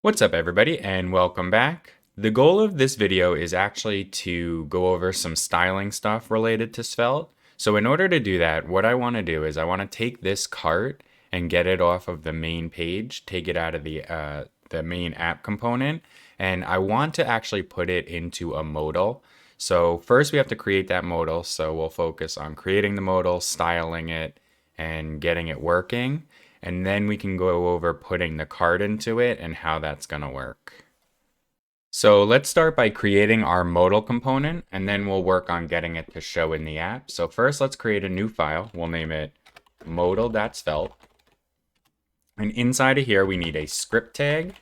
What's up everybody and welcome back. The goal of this video is actually to go over some styling stuff related to Svelte. So in order to do that, what I want to do is I want to take this cart and get it off of the main page, take it out of the main app component, and I want to actually put it into a modal. So first we have to create that modal, so we'll focus on creating the modal, styling it, and getting it working. And then we can go over putting the card into it and how that's going to work. So let's start by creating our modal component, and then we'll work on getting it to show in the app. So first, let's create a new file. We'll name it modal.svelte. And inside of here, we need a script tag.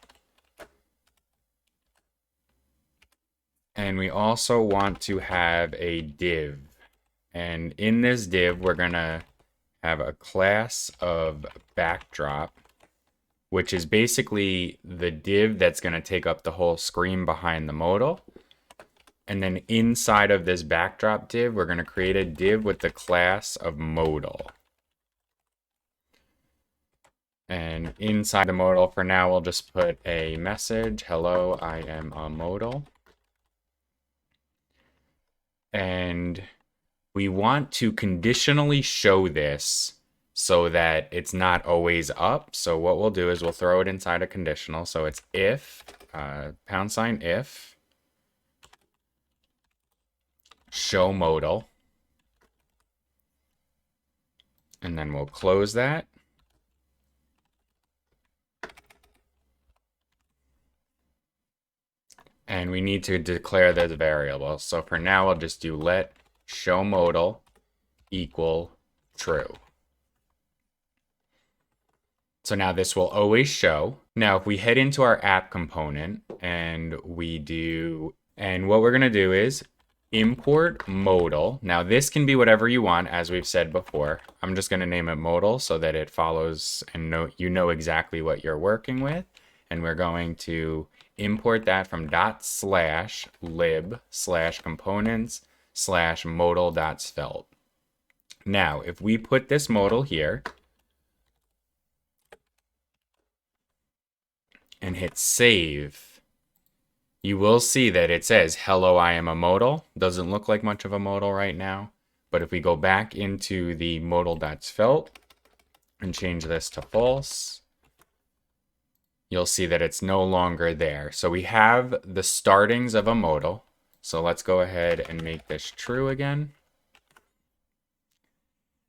And we also want to have a div. And in this div, we're going to have a class of backdrop, which is basically the div that's going to take up the whole screen behind the modal. And then inside of this backdrop div, we're going to create a div with the class of modal. And inside the modal, for now, we'll just put a message, hello, I am a modal. And we want to conditionally show this so that it's not always up. So what we'll do is we'll throw it inside a conditional. So it's if, $if, show modal. And then we'll close that. And we need to declare this variable. So for now, we'll just do let show modal equal true. So now this will always show. Now, if we head into our app component and what we're going to do is import modal. Now, this can be whatever you want, as we've said before. I'm just going to name it modal so that it follows and you know exactly what you're working with. And we're going to import that from ./lib/components/modal.svelte. Now, if we put this modal here and hit save, you will see that it says, hello, I am a modal. Doesn't look like much of a modal right now. But if we go back into the modal.svelte and change this to false, you'll see that it's no longer there. So we have the startings of a modal. So let's go ahead and make this true again.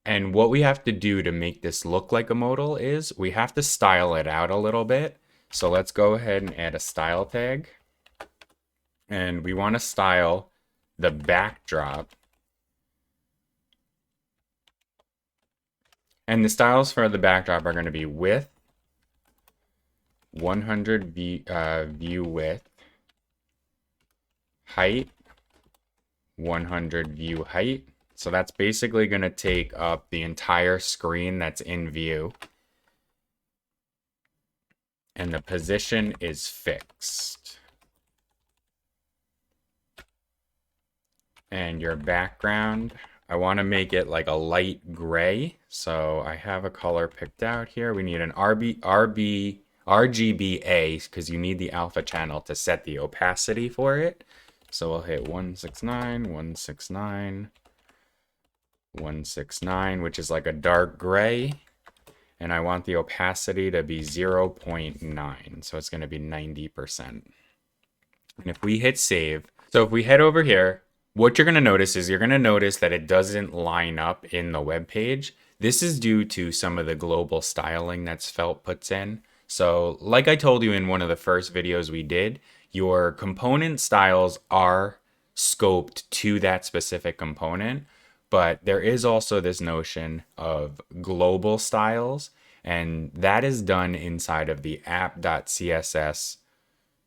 And what we have to do to make this look like a modal is we have to style it out a little bit. So let's go ahead and add a style tag. And we want to style the backdrop. And the styles for the backdrop are going to be width, 100 view width, height, 100 view height. So that's basically going to take up the entire screen that's in view. And the position is fixed. And your background, I want to make it like a light gray. So I have a color picked out here. We need an RGBA because you need the alpha channel to set the opacity for it. So we'll hit 169, 169, 169, which is like a dark gray. And I want the opacity to be 0.9. So it's going to be 90%. And if we hit save, so if we head over here, what you're going to notice is you're going to notice that it doesn't line up in the web page. This is due to some of the global styling that Svelte puts in. So like I told you in one of the first videos we did, your component styles are scoped to that specific component, but there is also this notion of global styles, and that is done inside of the app.css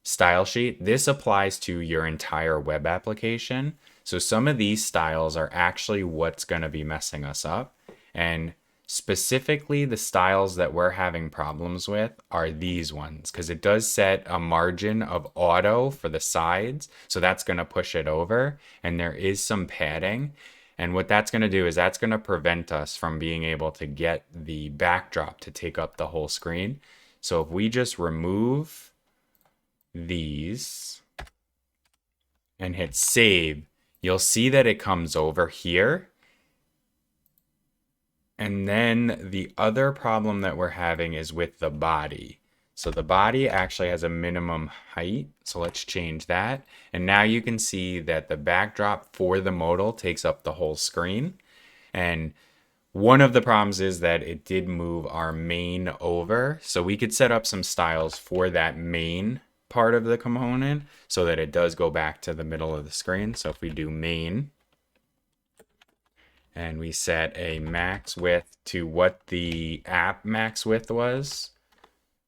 style sheet. This applies to your entire web application. So some of these styles are actually what's going to be messing us up. And specifically the styles that we're having problems with are these ones, because it does set a margin of auto for the sides. So that's going to push it over. And there is some padding. And what that's going to do is that's going to prevent us from being able to get the backdrop to take up the whole screen. So if we just remove these and hit save, you'll see that it comes over here. And then the other problem that we're having is with the body. So the body actually has a minimum height. So let's change that. And now you can see that the backdrop for the modal takes up the whole screen. And one of the problems is that it did move our main over. So we could set up some styles for that main part of the component so that it does go back to the middle of the screen. So if we do main, and we set a max width to what the app max width was,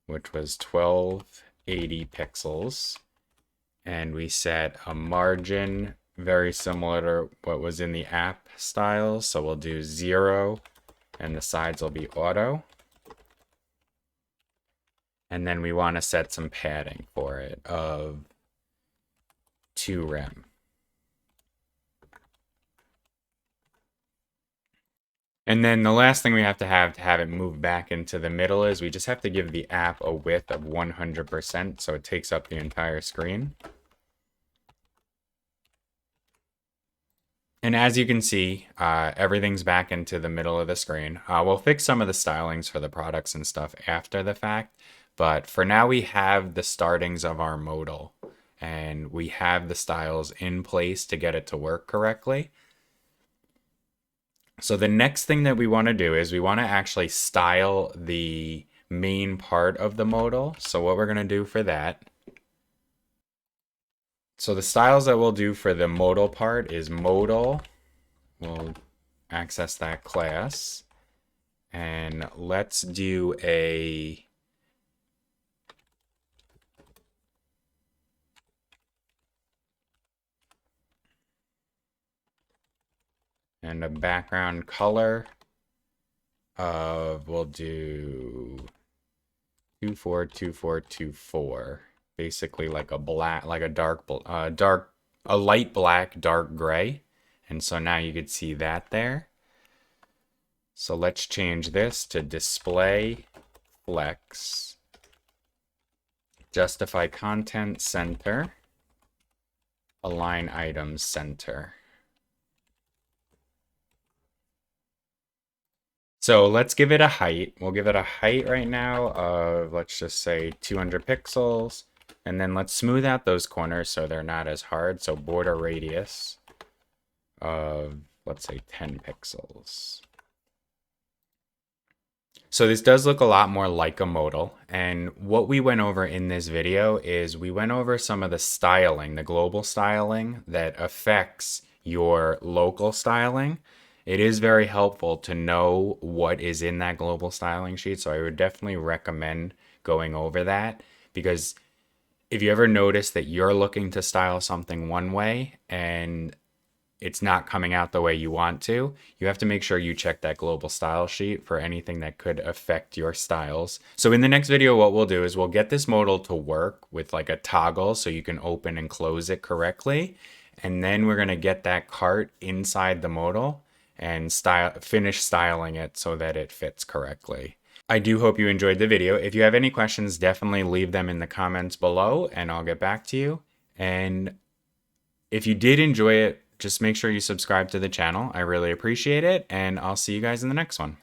which was 1280 pixels. And we set a margin very similar to what was in the app style. So we'll do 0 and the sides will be auto. And then we want to set some padding for it of 2 rem. And then the last thing we have to have it move back into the middle is we just have to give the app a width of 100% so it takes up the entire screen. And as you can see, everything's back into the middle of the screen. We'll fix some of the stylings for the products and stuff after the fact, but for now we have the startings of our modal and we have the styles in place to get it to work correctly. So the next thing that we want to do is we want to actually style the main part of the modal. So what we're going to do for that. So the styles that we'll do for the modal part is modal. We'll access that class. And let's do a background color of, we'll do 242424, basically like a black, like a light black, dark gray. And so now you could see that there. So let's change this to display flex, justify content center, align items center. So let's give it a height. We'll give it a height right now of, let's just say 200 pixels. And then let's smooth out those corners so they're not as hard. So border radius of, let's say 10 pixels. So this does look a lot more like a modal. And what we went over in this video is we went over some of the styling, the global styling that affects your local styling. It is very helpful to know what is in that global styling sheet. So I would definitely recommend going over that, because if you ever notice that you're looking to style something one way and it's not coming out the way you want to, you have to make sure you check that global style sheet for anything that could affect your styles. So in the next video, what we'll do is we'll get this modal to work with like a toggle so you can open and close it correctly. And then we're going to get that cart inside the modal and finish styling it so that it fits correctly. I do hope you enjoyed the video. If you have any questions, definitely leave them in the comments below and I'll get back to you. And if you did enjoy it, just make sure you subscribe to the channel. I really appreciate it, and I'll see you guys in the next one.